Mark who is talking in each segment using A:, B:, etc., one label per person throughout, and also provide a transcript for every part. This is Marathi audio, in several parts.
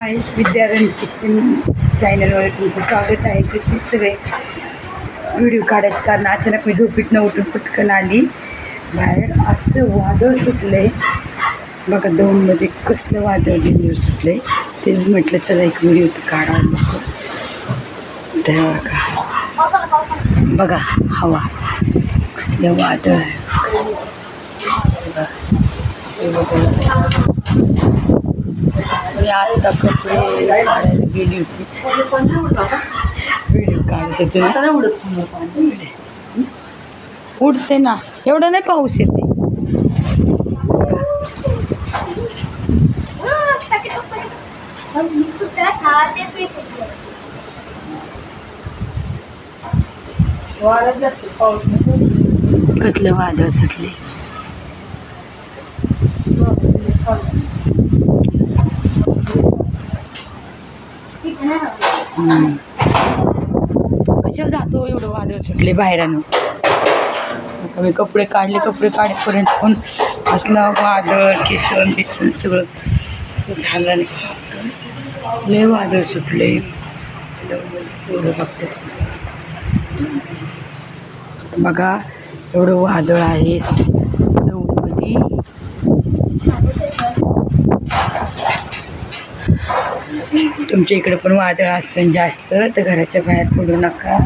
A: विद्यार्थी चॅनलवर तुमचं स्वागत आहे. कशी सगळे व्हिडिओ काढायचं कारण अचानक मी झोपेतनं उठून पटकन आली. बाहेर असं वादळ सुटलंय बघा, दोनमध्ये कसलं वादळ डेंजर सुटलंय. ते म्हटलं चला एक व्हिडिओ तर काढावं नको. तर बघा हवा कसलं वादळ आहे. मी आता कपडे काढायला गेली होती, व्हिडिओ काढत होते. उडते ना, एवढं नाही पाऊस येते. कसलं वादळ सुटले. कशाला जातो एवढं वादळ सुटले बाहेरानं. आता मी कपडे काढेपर्यंत पण असलं वादळ केसन बिसन सगळं असं झालं नाही. लय वादळ सुटले एवढं बघते बघा, एवढं वादळ आहे दौंडमध्ये. तुमच्या इकडे पण वादळ असेल जास्त तर घराच्या बाहेर पडू नका.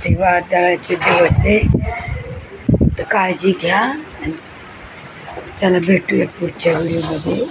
A: ते वादळाचे दिवस आहे तर काळजी घ्या. चला भेटूया पुढच्या व्हिडिओमध्ये.